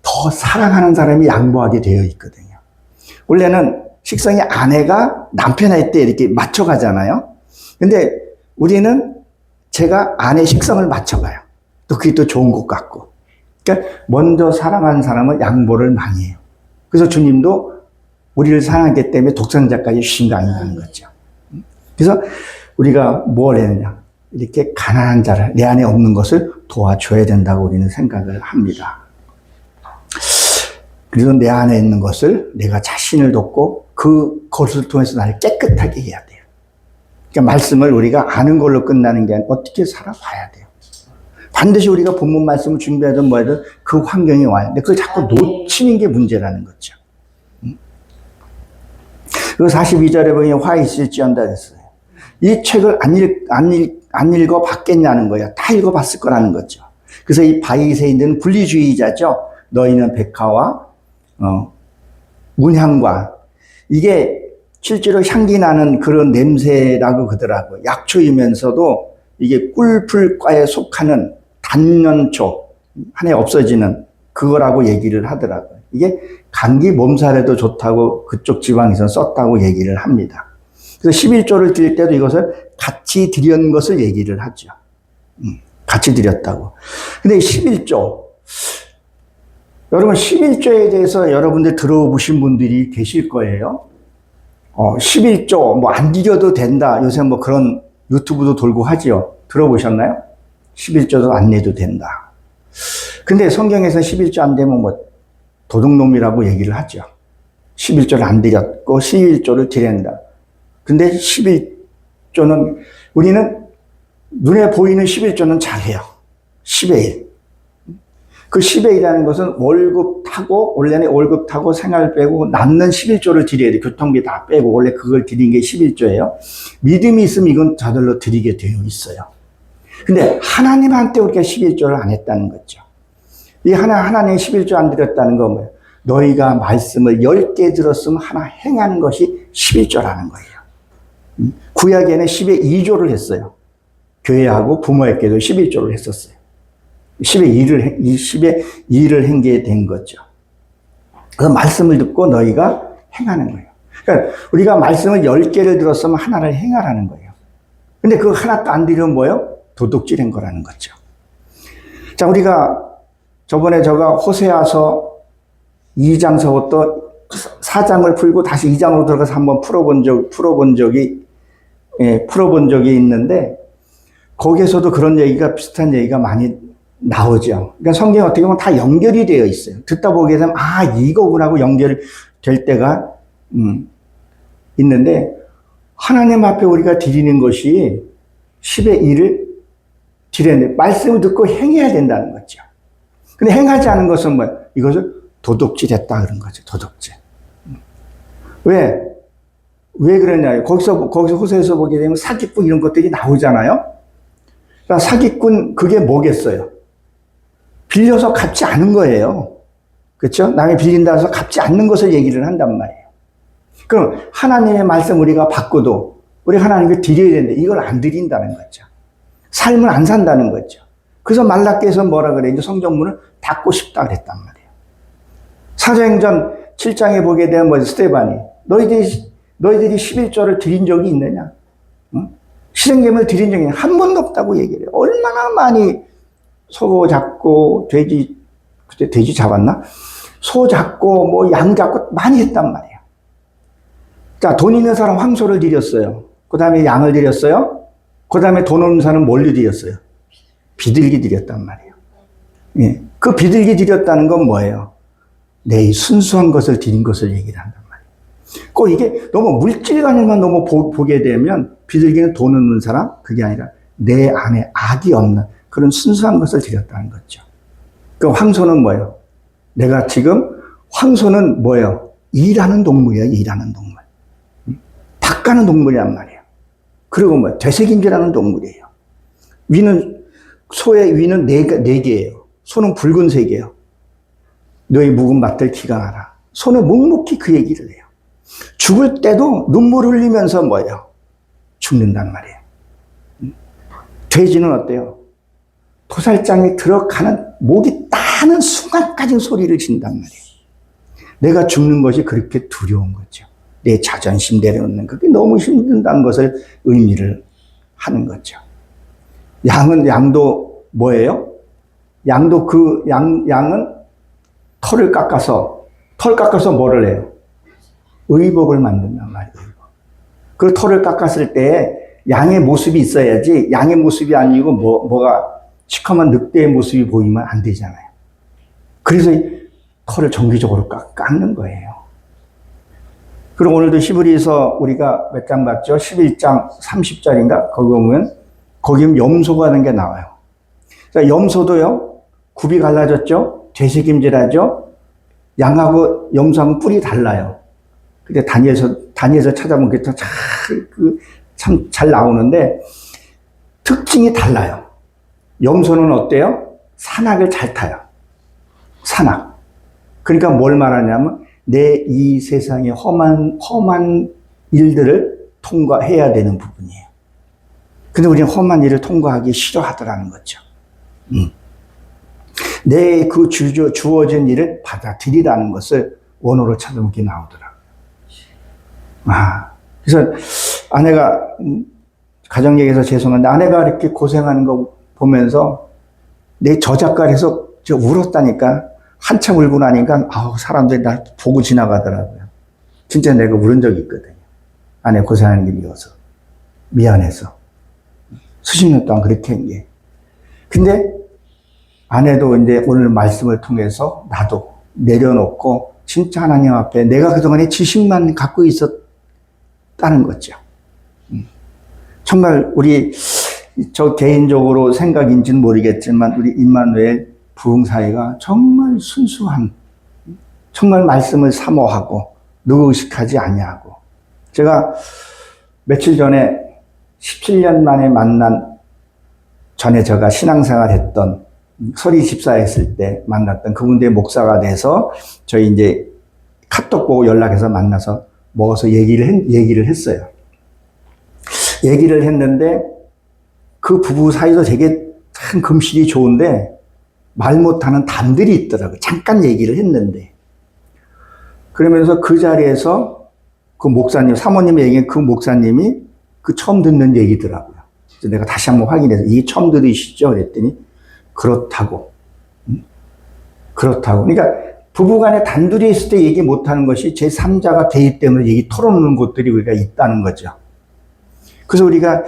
더 사랑하는 사람이 양보하게 되어 있거든요. 원래는 식성이 아내가 남편할 때 이렇게 맞춰가잖아요. 근데 우리는 제가 아내 식성을 맞춰가요. 또 그게 또 좋은 것 같고. 그러니까 먼저 사랑하는 사람은 양보를 많이 해요. 그래서 주님도 우리를 사랑하기 때문에 독생자까지 주신 거 아니냐는 거죠. 그래서 우리가 뭘 했느냐. 이렇게 가난한 자를 내 안에 없는 것을 도와줘야 된다고 우리는 생각을 합니다. 그래서 내 안에 있는 것을 내가 자신을 돕고 그것을 통해서 나를 깨끗하게 해야 돼요. 그러니까 말씀을 우리가 아는 걸로 끝나는 게 아니라 어떻게 살아봐야 돼요. 반드시 우리가 본문 말씀을 준비하든 뭐하든 그 환경이 와요. 근데 그걸 자꾸 놓치는 게 문제라는 거죠. 그리고 42절에 보면 화 있을지언다 했어요. 이 책을 안 읽어봤겠냐는 거예요. 다 읽어봤을 거라는 거죠. 그래서 이 바리새인들은 분리주의자죠. 너희는 백화와 문향과 이게 실제로 향기 나는 그런 냄새라고 그러더라고요. 약초이면서도 이게 꿀풀과에 속하는 단연초 한해 없어지는 그거라고 얘기를 하더라고요. 이게 감기 몸살에도 좋다고 그쪽 지방에서 썼다고 얘기를 합니다. 그래서 11조를 드릴 때도 이것을 같이 드린 것을 얘기를 하죠. 같이 드렸다고. 근데 11조 여러분 11조에 대해서 여러분들 들어보신 분들이 계실 거예요. 11조 뭐 안 드려도 된다. 요새 뭐 그런 유튜브도 돌고 하지요. 들어보셨나요? 11조도 안 내도 된다. 근데 성경에서 11조 안 되면 뭐 도둑놈이라고 얘기를 하죠. 11조를 안 드렸고 11조를 드린다. 근데 11조는 우리는 눈에 보이는 11조는 잘해요. 10의 1. 그 10의 1이라는 것은 월급 타고 원래는 월급 타고 생활 빼고 남는 11조를 드려야 돼. 교통비 다 빼고 원래 그걸 드린 게 11조예요. 믿음이 있으면 이건 저절로 드리게 되어 있어요. 근데 하나님한테 우리가 11조를 안 했다는 거죠. 이 하나님 11조 안 드렸다는 건 뭐예요? 너희가 말씀을 10개 들었으면 하나 행하는 것이 11조라는 거예요. 구약에는 10의 2조를 했어요. 교회하고 부모에게도 11조를 했었어요. 10의 2를 행게 된 거죠. 그래서 말씀을 듣고 너희가 행하는 거예요. 그러니까 우리가 말씀을 10개를 들었으면 하나를 행하라는 거예요. 근데 그거 하나도 안 드리면 뭐예요? 도둑질한 거라는 거죠. 자, 우리가 저번에 제가 호세아서 2장서부터 4장을 풀고 다시 2장으로 들어가서 한번 풀어본 적이 있는데 거기에서도 그런 얘기가 비슷한 얘기가 많이 나오죠. 그러니까 성경이 어떻게 보면 다 연결이 되어 있어요. 듣다 보게 되면 아 이거구나 하고 연결될 때가 있는데 하나님 앞에 우리가 드리는 것이 10의 1을 드려야 돼. 말씀을 듣고 행해야 된다는 거죠. 근데 행하지 않은 것은 뭐야? 이것을 도둑질했다 그런 거죠. 도둑질. 왜 그러냐? 거기서 호세에서 보게 되면 사기꾼 이런 것들이 나오잖아요. 그러니까 사기꾼 그게 뭐겠어요? 빌려서 갚지 않은 거예요. 그렇죠? 남이 빌린다 해서 갚지 않는 것을 얘기를 한단 말이에요. 그럼 하나님의 말씀 우리가 받고도 우리 하나님께 드려야 되는데 이걸 안 드린다는 거죠. 삶을 안 산다는 거죠. 그래서 말라기에서 뭐라 그래? 이제 성경문을 닫고 싶다 그랬단 말이에요. 사도행전 7장에 보게 되면 뭐 스데반이 너희들이 11조를 드린 적이 있느냐? 응? 희생제물 드린 적이 한 번도 없다고 얘기를 해요. 얼마나 많이 소 잡고 그때 돼지 잡았나? 소 잡고 뭐 양 잡고 많이 했단 말이에요. 자, 돈 있는 사람 황소를 드렸어요. 그 다음에 양을 드렸어요. 그 다음에 돈 없는 사람은 뭘로 드렸어요? 비둘기 드렸단 말이에요. 예. 그 비둘기 드렸다는 건 뭐예요? 내 순수한 것을 드린 것을 얘기를 한단 말이에요. 꼭 이게 너무 물질관에만 너무 보게 되면 비둘기는 돈 없는 사람, 그게 아니라 내 안에 악이 없는 그런 순수한 것을 드렸다는 거죠. 그 황소는 뭐예요? 내가 지금 황소는 뭐예요? 일하는 동물이에요. 일하는 동물. 닭 가는 동물이란 말이에요. 그리고 뭐 되새김질하는 동물이에요. 소의 위는 네 개예요. 소는 붉은색이에요. 너희 묵은 밭들 기강하라. 소는 묵묵히 그 얘기를 해요. 죽을 때도 눈물 흘리면서 뭐예요? 죽는단 말이에요. 돼지는 어때요? 도살장에 들어가는 목이 따는 순간까지 소리를 진단 말이에요. 내가 죽는 것이 그렇게 두려운 거죠. 내 자존심 내려놓는 그게 너무 힘든다는 것을 의미를 하는 거죠. 양도 뭐예요? 양도 양은 털을 깎아서 뭐를 해요? 의복을 만든단 말이에요. 그 털을 깎았을 때 양의 모습이 있어야지 양의 모습이 아니고 뭐가 시커먼 늑대의 모습이 보이면 안 되잖아요. 그래서 털을 정기적으로 깎는 거예요. 그리고 오늘도 히브리서 우리가 몇 장 봤죠? 11장 30절인가? 거기 보면 염소가 하는 게 나와요. 자, 염소도요, 굽이 갈라졌죠? 되새김질하죠? 양하고 염소하고 뿔이 달라요. 근데 다니엘서 찾아보면 그게 참 잘 나오는데 특징이 달라요. 염소는 어때요? 산악을 잘 타요. 산악. 그러니까 뭘 말하냐면 내 이 세상의 험한 일들을 통과해야 되는 부분이에요. 근데 우리는 험한 일을 통과하기 싫어하더라는 거죠. 내 그 주어진 일을 받아들이라는 것을 원어로 찾아보면 게 나오더라고요. 그래서 아내가, 가정 얘기해서 죄송한데, 아내가 이렇게 고생하는 거 보면서 내 저작가에서 울었다니까. 한참 울고 나니까, 사람들이 날 보고 지나가더라고요. 진짜 내가 울은 적이 있거든요. 아내 고생하는 게 미워서. 미안해서. 수십 년 동안 그렇게 한 게. 근데 아내도 이제 오늘 말씀을 통해서 나도 내려놓고 진짜 하나님 앞에 내가 그동안에 지식만 갖고 있었다는 거죠. 정말 저 개인적으로 생각인지는 모르겠지만 우리 임마누엘 부흥사회가 정말 순수한, 정말 말씀을 사모하고 누구 의식하지 아니하고, 제가 며칠 전에 17년 만에 만난, 전에 제가 신앙생활 했던 서리 집사했을 때 만났던 그분들의 목사가 돼서 저희 이제 카톡 보고 연락해서 만나서 먹어서 얘기를 했어요. 얘기를 했는데 그 부부 사이도 되게 참 금실이 좋은데 말 못하는 담들이 있더라고요. 잠깐 얘기를 했는데. 그러면서 그 자리에서 그 목사님, 사모님이 얘기한 그 목사님이 그 처음 듣는 얘기더라고요. 그래서 내가 다시 한번 확인해서 이게 처음 들으시죠? 그랬더니 그렇다고. 그렇다고. 그러니까 부부간에 단둘이 있을 때 얘기 못하는 것이 제3자가 개입 때문에 얘기 털어놓는 곳들이 우리가 있다는 거죠. 그래서 우리가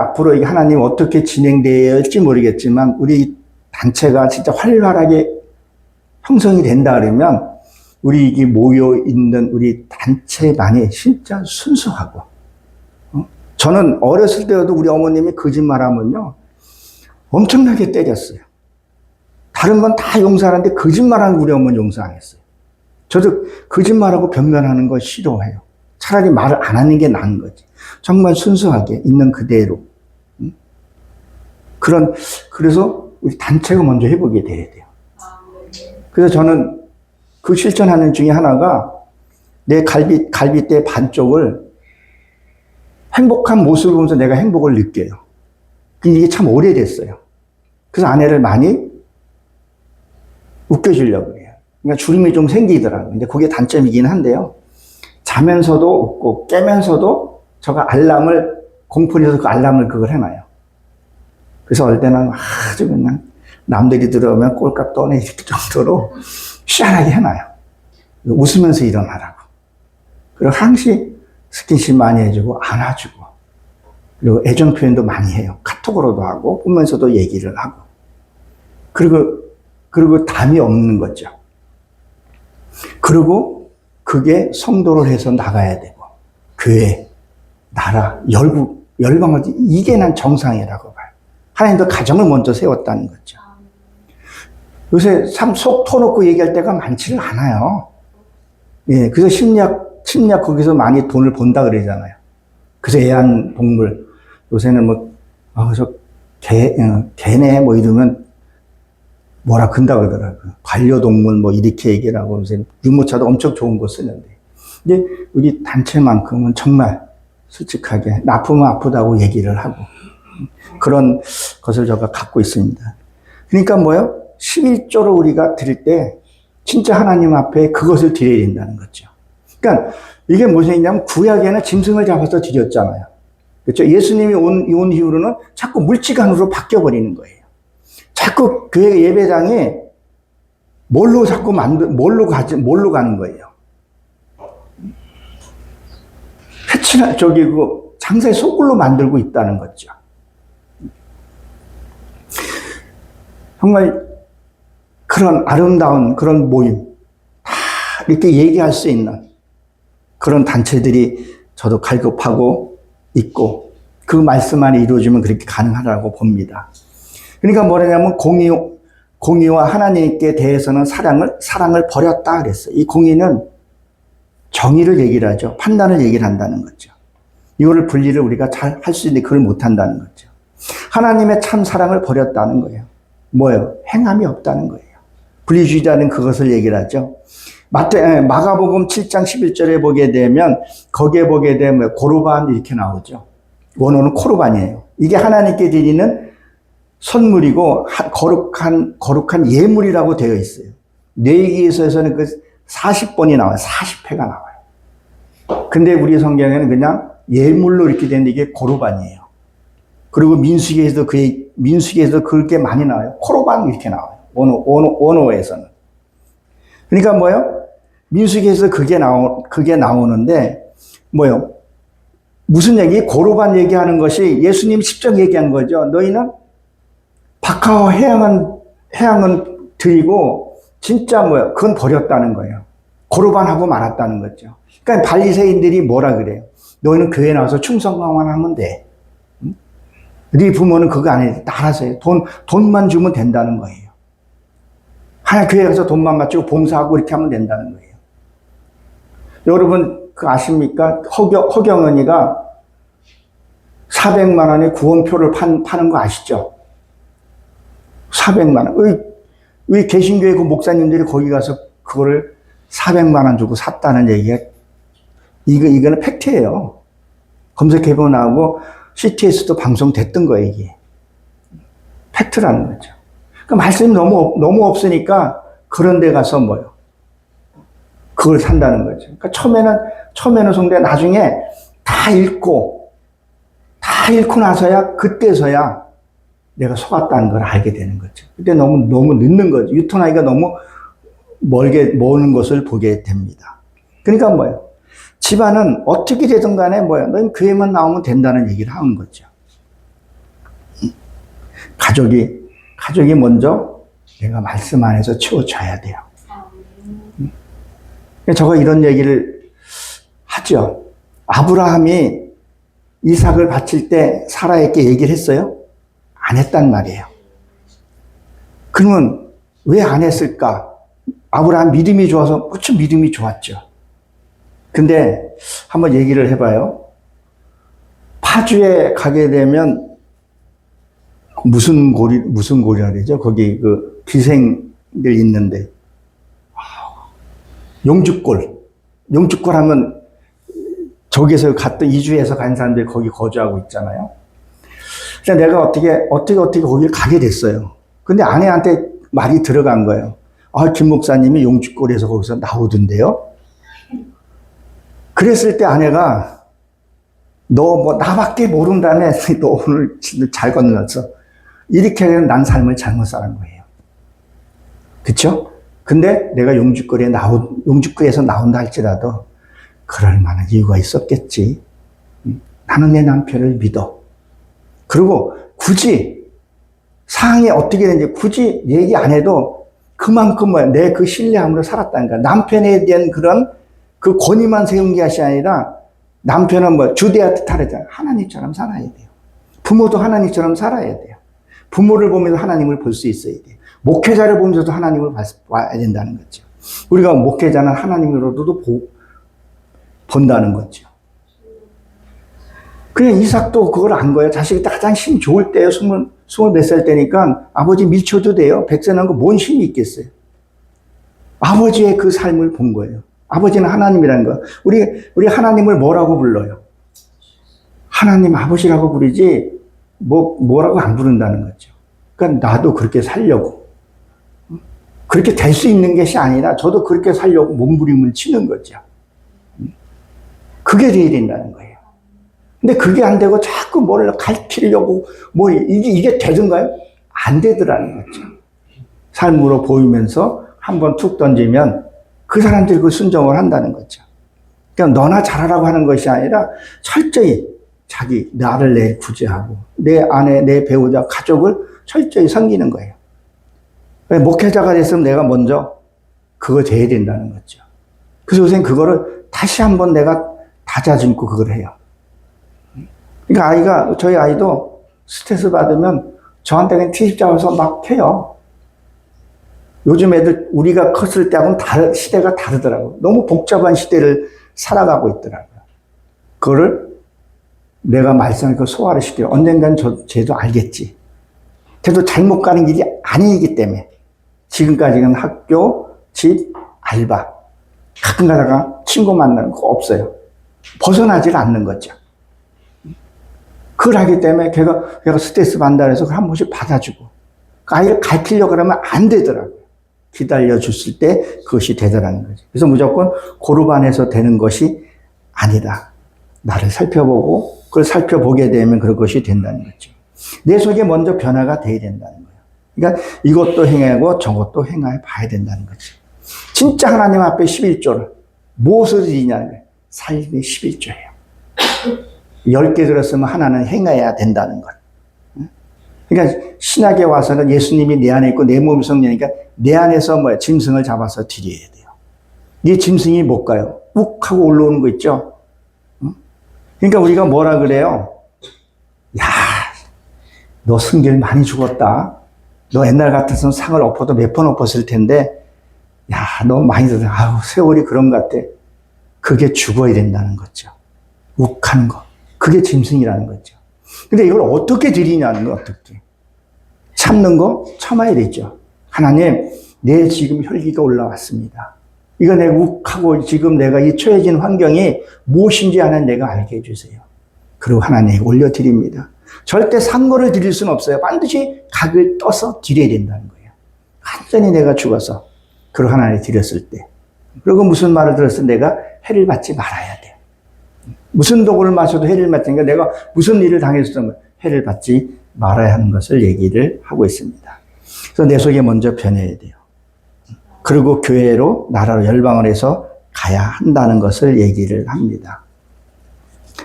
앞으로 이게 하나님 어떻게 진행되어야 할지 모르겠지만 우리 단체가 진짜 활발하게 형성이 된다 그러면 우리 이게 모여 있는 우리 단체만이 진짜 순수하고, 저는 어렸을 때도 우리 어머님이 거짓말하면요 엄청나게 때렸어요. 다른 건 다 용서하는데 거짓말하는 우리 어머니 용서 안 했어요. 저도 거짓말하고 변명하는 거 싫어해요. 차라리 말을 안 하는 게 나은 거지. 정말 순수하게 있는 그대로. 그래서 우리 단체가 먼저 해보게 돼야 돼요. 그래서 저는 그 실천하는 중에 하나가 내 갈비뼈 반쪽을 행복한 모습을 보면서 내가 행복을 느껴요. 이게 참 오래됐어요. 그래서 아내를 많이 웃겨주려고 해요. 그러니까 주름이 좀 생기더라고요. 근데 그게 단점이긴 한데요. 자면서도 웃고 깨면서도 제가 알람을, 공폰에서 그 알람을 그걸 해놔요. 그래서 어떨 때는 아주 그냥 남들이 들어오면 꼴값 떠내 이렇게 정도로 희한하게 해놔요. 웃으면서 일어나라고. 그리고 항시 스킨십 많이 해주고 안아주고, 그리고 애정 표현도 많이 해요. 카톡으로도 하고 보면서도 얘기를 하고. 그리고 담이 없는 거죠. 그리고 그게 성도를 해서 나가야 되고, 교회, 나라, 열방을, 이게 난 정상이라고 봐요. 하나님도 가정을 먼저 세웠다는 거죠. 요새 참 속 터놓고 얘기할 때가 많지는 않아요. 예, 그래서 심리학 거기서 많이 돈을 번다 그러잖아요. 그래서 애완동물, 요새는 개네 이러면 뭐라 근다 그러더라고요. 반려동물 이렇게 얘기를 하고, 요새 유모차도 엄청 좋은 거 쓰는데. 근데 우리 단체만큼은 정말 솔직하게 아프면 아프다고 얘기를 하고, 그런 것을 제가 갖고 있습니다. 그러니까 11조를 우리가 드릴 때 진짜 하나님 앞에 그것을 드려야 된다는 거죠. 그러니까 이게 무슨 얘기냐면 구약에는 짐승을 잡아서 드렸잖아요. 그렇죠? 예수님이 온 이후로는 자꾸 물지간으로 바뀌어버리는 거예요. 자꾸 교회 예배당에 뭘로 가는 거예요. 장사의 소굴로 만들고 있다는 거죠. 정말 그런 아름다운 그런 모임, 다 이렇게 얘기할 수 있는 그런 단체들이 저도 갈급하고 있고, 그 말씀 안에 이루어지면 그렇게 가능하다고 봅니다. 그러니까 뭐냐면 공의와 하나님께 대해서는 사랑을 버렸다 그랬어요. 이 공의는 정의를 얘기를 하죠. 판단을 얘기를 한다는 거죠. 이거를 분리를 우리가 잘 할 수 있는데 그걸 못 한다는 거죠. 하나님의 참 사랑을 버렸다는 거예요. 뭐예요? 행함이 없다는 거예요. 분리주의자는 그것을 얘기를 하죠. 마가복음 7장 11절에 보게 되면, 거기에 보게 되면 고르반 이렇게 나오죠. 원어는 코르반이에요. 이게 하나님께 드리는 선물이고 거룩한 예물이라고 되어 있어요. 뇌기에서는 그 40번이 나와요. 40회가 나와요. 근데 우리 성경에는 그냥 예물로 이렇게 되는데 이게 고르반이에요. 그리고 민수기에서도 그렇게 많이 나와요. 코르반 이렇게 나와요. 원어에서는. 그러니까 뭐예요? 민수기에서 그게 나오는데 뭐예요? 무슨 얘기? 고르반 얘기하는 것이 예수님 십적 얘기한 거죠. 너희는 박하와 해양은 드리고 진짜 뭐야? 그건 버렸다는 거예요. 고르반하고 말았다는 거죠. 그러니까 바리새인들이 뭐라 그래요? 너희는 교회 나와서 충성만 하면 돼. 응? 네 부모는 그거 안 해. 알아서 해. 돈만 주면 된다는 거예요. 하나 교회 가서 돈만 가지고 봉사하고 이렇게 하면 된다는 거예요. 여러분 그 아십니까? 허경은이가 400만 원에 구원표를 파는 거 아시죠? 400만 원. 왜 개신교회 그 목사님들이 거기 가서 그거를 400만 원 주고 샀다는 얘기가 이거는 팩트예요. 검색해보면 나오고 CTS도 방송됐던 거예요, 이게. 팩트라는 거죠. 그러니까 말씀이 너무 없으니까 그런 데 가서 뭐요? 그걸 산다는 거죠. 그러니까 처음에는 송대 나중에 다 읽고 나서야 그때서야 내가 속았다는 걸 알게 되는 거죠. 그때 너무 늦는 거죠. 유턴하기가 너무 모는 것을 보게 됩니다. 그러니까 뭐예요? 집안은 어떻게 되든 간에 뭐예요? 넌 교회만 나오면 된다는 얘기를 하는 거죠. 가족이 먼저 내가 말씀 안에서 채워줘야 돼요. 저가 이런 얘기를 하죠. 아브라함이 이삭을 바칠 때 사라에게 얘기를 했어요? 안 했단 말이에요. 그러면 왜 안 했을까? 아브라함 믿음이 좋아서, 그렇죠, 믿음이 좋았죠. 근데 한번 얘기를 해봐요. 파주에 가게 되면 무슨 고리라 그러죠? 거기 그 기생들 있는데 용주골 하면 저기서 이주해서 간 사람들이 거기 거주하고 있잖아요. 그래서 내가 어떻게 거기를 가게 됐어요. 근데 아내한테 말이 들어간 거예요. 김 목사님이 용주골에서 거기서 나오던데요. 그랬을 때 아내가 너 나밖에 모른다네. 너 오늘 잘 건넜어. 이렇게 하면 난 삶을 잘못 사는 거예요. 그쵸? 근데 내가 용주구에서 나온다 할지라도 그럴 만한 이유가 있었겠지. 나는 내 남편을 믿어. 그리고 굳이 상황이 어떻게 되는지 굳이 얘기 안 해도 그만큼 내 그 신뢰함으로 살았다는 거야. 남편에 대한 그런 그 권위만 세운 것이 아니라 남편은 주대와 다르잖아. 하나님처럼 살아야 돼요. 부모도 하나님처럼 살아야 돼요. 부모를 보면서 하나님을 볼 수 있어야 돼요. 목회자를 보면서도 하나님을 봐야 된다는 거죠. 우리가 목회자는 하나님으로도 본다는 거죠. 그냥 이삭도 그걸 안 거예요. 자식이 가장 힘 좋을 때요. 20몇 때니까 아버지 밀쳐도 돼요. 100세 난 거 뭔 힘이 있겠어요. 아버지의 그 삶을 본 거예요. 아버지는 하나님이라는 거. 우리 하나님을 뭐라고 불러요? 하나님 아버지라고 부르지 뭐라고 안 부른다는 거죠. 그러니까 나도 그렇게 살려고. 그렇게 될 수 있는 것이 아니라 저도 그렇게 살려고 몸부림을 치는 거죠. 그게 돼야 된다는 거예요. 근데 그게 안 되고 자꾸 뭘 가르치려고 이게 되던가요? 안 되더라는 거죠. 삶으로 보이면서 한번 툭 던지면 그 사람들이 그 순종을 한다는 거죠. 그러니까 너나 잘하라고 하는 것이 아니라 철저히 나를 내 구제하고 내 아내, 내 배우자, 가족을 철저히 섬기는 거예요. 목회자가 됐으면 내가 먼저 그거 돼야 된다는 거죠. 그래서 요새 그거를 다시 한번 내가 다잡고 그걸 해요. 그러니까 저희 아이도 스트레스 받으면 저한테 그냥 티십 잡아서 막 해요. 요즘 애들 우리가 컸을 때하고는 시대가 다르더라고요. 너무 복잡한 시대를 살아가고 있더라고요. 그거를 내가 말씀을 소화를 시켜요. 언젠간 쟤도 알겠지. 쟤도 잘못 가는 길이 아니기 때문에 지금까지는 학교, 집, 알바 가끔 가다가 친구 만나는 거 없어요. 벗어나질 않는 거죠. 그걸 하기 때문에 걔가 스트레스 받는다 해서 한 번씩 받아주고 아이를 가르치려고 그러면 안 되더라고요. 기다려줬을 때 그것이 되더라는 거죠. 그래서 무조건 고르반에서 되는 것이 아니다. 나를 살펴보고 그걸 살펴보게 되면 그런 것이 된다는 거죠. 내 속에 먼저 변화가 돼야 된다는 거예요. 그러니까 이것도 행하고 저것도 행해 봐야 된다는 거죠. 진짜 하나님 앞에 11조를 무엇을 드리냐는 거예요. 삶의 11조예요. 10개 들었으면 하나는 행해야 된다는 것. 그러니까 신약에 와서는 예수님이 내 안에 있고 내 몸이 성령이니까 내 안에서 뭐야? 짐승을 잡아서 드려야 돼요. 이 짐승이 뭘까요? 욱 하고 올라오는 거 있죠? 그러니까 우리가 뭐라 그래요? 야, 너 승길 많이 죽었다. 너 옛날 같았으면 상을 엎어도 몇 번 엎었을 텐데, 야, 너 많이 들었다. 아우, 세월이 그런 것 같아. 그게 죽어야 된다는 거죠. 욱하는 거. 그게 짐승이라는 거죠. 근데 이걸 어떻게 드리냐는 거, 어떻게. 참는 거 참아야 되죠. 하나님, 내 지금 혈기가 올라왔습니다. 이거 내가 욱하고 지금 내가 이 처해진 환경이 무엇인지 하는 내가 알게 해주세요. 그리고 하나님 올려드립니다. 절대 산 거를 드릴 수는 없어요. 반드시 각을 떠서 드려야 된다는 거예요. 완전히 내가 죽어서 그리고 하나님 드렸을 때. 그리고 무슨 말을 들었을 때 내가 해를 받지 말아야 돼. 무슨 독을 마셔도 해를 받으니까 내가 무슨 일을 당했으면 해를 받지 말아야 하는 것을 얘기를 하고 있습니다. 그래서 내 속에 먼저 변해야 돼요. 그리고 교회로 나라로 열방을 해서 가야 한다는 것을 얘기를 합니다.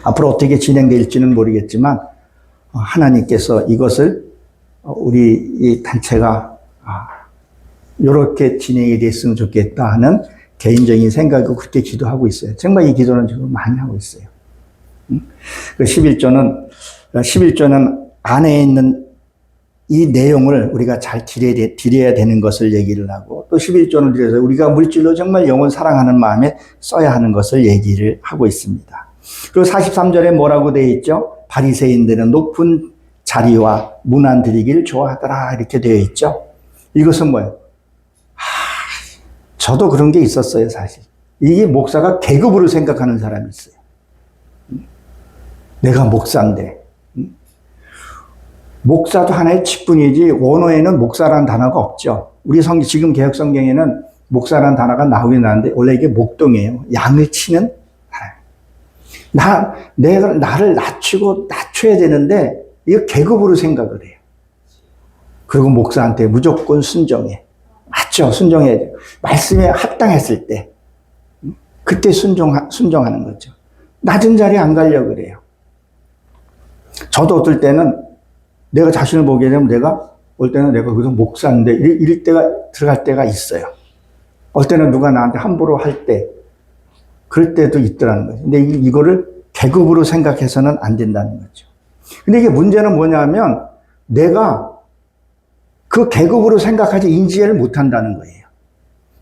앞으로 어떻게 진행될지는 모르겠지만 하나님께서 이것을 우리 이 단체가 이렇게 진행이 됐으면 좋겠다 하는 개인적인 생각이고 그렇게 기도하고 있어요. 정말 이 기도는 지금 많이 하고 있어요. 그 11조는 안에 있는 이 내용을 우리가 잘 드려야 되는 것을 얘기를 하고 또 11조는 그래서 우리가 물질로 정말 영혼 사랑하는 마음에 써야 하는 것을 얘기를 하고 있습니다. 그리고 43절에 뭐라고 되어 있죠? 바리새인들은 높은 자리와 문안 드리기를 좋아하더라 이렇게 되어 있죠. 이것은 뭐예요? 저도 그런 게 있었어요, 사실. 이게 목사가 계급으로 생각하는 사람이 있어요. 내가 목사인데. 목사도 하나의 직분이지 원어에는 목사라는 단어가 없죠. 우리 지금 개혁 성경에는 목사라는 단어가 나오긴 하는데 원래 이게 목동이에요. 양을 치는 내가 나를 낮춰야 되는데 이거 계급으로 생각을 해요. 그리고 목사한테 무조건 순종해. 맞죠? 순종해야 돼요. 말씀에 합당했을 때 그때 순종하는 거죠. 낮은 자리에 안 가려고 그래요. 저도 어떨 때는 내가 자신을 보게 되면 내가 올 때는 내가 그래서 목사인데 이럴 때가 들어갈 때가 있어요. 올 때는 누가 나한테 함부로 할 때 그럴 때도 있더라는 거죠. 근데 이거를 계급으로 생각해서는 안 된다는 거죠. 근데 이게 문제는 뭐냐면 내가 그 계급으로 생각하지 인지를 못 한다는 거예요.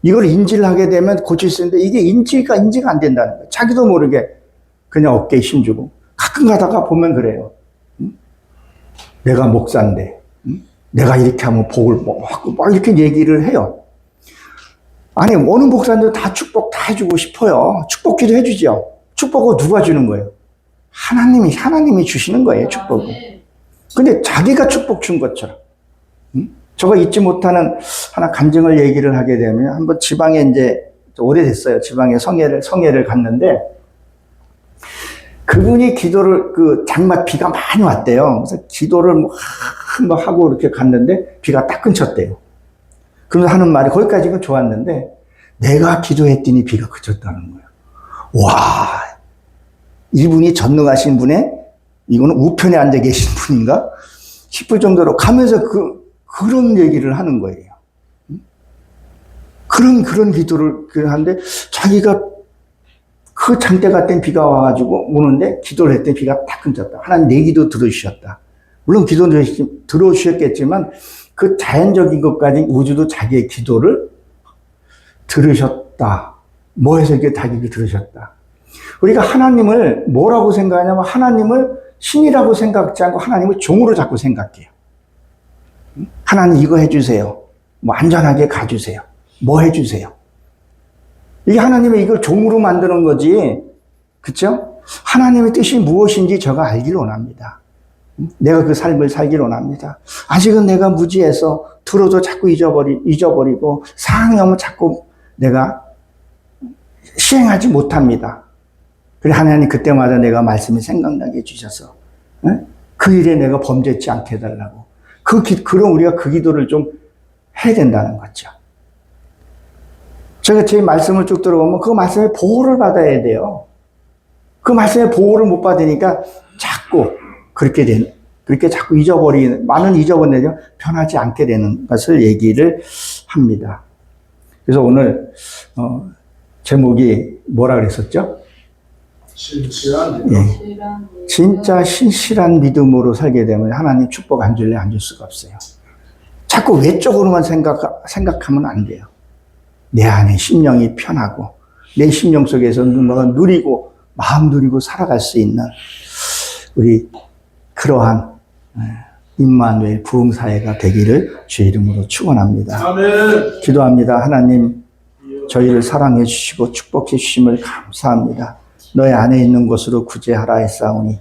이걸 인지를 하게 되면 고칠 수 있는데 이게 인지가 안 된다는 거예요. 자기도 모르게 그냥 어깨에 힘주고 가끔 가다가 보면 그래요. 내가 목사인데 내가 이렇게 하면 복을 받고 막 이렇게 얘기를 해요. 아니 어느 목사님도 다 축복 다 해주고 싶어요. 축복기도 해주죠. 축복을 누가 주는 거예요? 하나님이 주시는 거예요. 축복을. 근데 자기가 축복 준 것처럼. 저거 잊지 못하는 하나 간증을 얘기를 하게 되면 한번 지방에 이제 오래됐어요. 지방에 성회를 갔는데 그분이 기도를 장마 비가 많이 왔대요. 그래서 기도를 뭐 하고 이렇게 갔는데 비가 딱 그쳤대요. 그러면서 하는 말이 거기까지는 좋았는데 내가 기도했더니 비가 그쳤다는 거예요. 와, 이분이 전능하신 분의 이거는 우편에 앉아 계신 분인가 싶을 정도로 가면서 그런 얘기를 하는 거예요. 그런 기도를 하는데 자기가 그 장대가 된 비가 와가지고 오는데 기도를 했더니 비가 딱 끊겼다. 하나님 내 기도 들어주셨다. 물론 기도 들어주셨겠지만 그 자연적인 것까지 우주도 자기의 기도를 들으셨다. 뭐해서 이렇게 자기가 들으셨다. 우리가 하나님을 뭐라고 생각하냐면 하나님을 신이라고 생각하지 않고 하나님을 종으로 자꾸 생각해요. 하나님 이거 해주세요. 뭐 안전하게 가주세요. 뭐 해주세요. 이게 하나님의 이걸 종으로 만드는 거지. 그쵸? 하나님의 뜻이 무엇인지 제가 알기를 원합니다. 내가 그 삶을 살기를 원합니다. 아직은 내가 무지해서 들어도 자꾸 잊어버리고 상황이 오면 자꾸 내가 시행하지 못합니다. 그래 하나님 그때마다 내가 말씀이 생각나게 해주셔서 그 일에 내가 범죄치 않게 해달라고. 그럼 우리가 그 기도를 좀 해야 된다는 거죠. 제가 제 말씀을 쭉 들어보면 그 말씀에 보호를 받아야 돼요. 그 말씀에 보호를 못 받으니까 자꾸 그렇게 그렇게 자꾸 많은 잊어버리면 변하지 않게 되는 것을 얘기를 합니다. 그래서 오늘 제목이 뭐라 그랬었죠? 신실한 예. 진짜 신실한 믿음으로 살게 되면 하나님 축복 안 줄래 안 줄 수가 없어요. 자꾸 외적으로만 생각하면 안 돼요. 내 안에 심령이 편하고 내 심령 속에서 누리고 마음 누리고 살아갈 수 있는 우리 그러한 임마누엘 부흥사회가 되기를 주의 이름으로 축원합니다. 아멘. 기도합니다. 하나님 저희를 사랑해 주시고 축복해 주심을 감사합니다. 너의 안에 있는 곳으로 구제하라 했사오니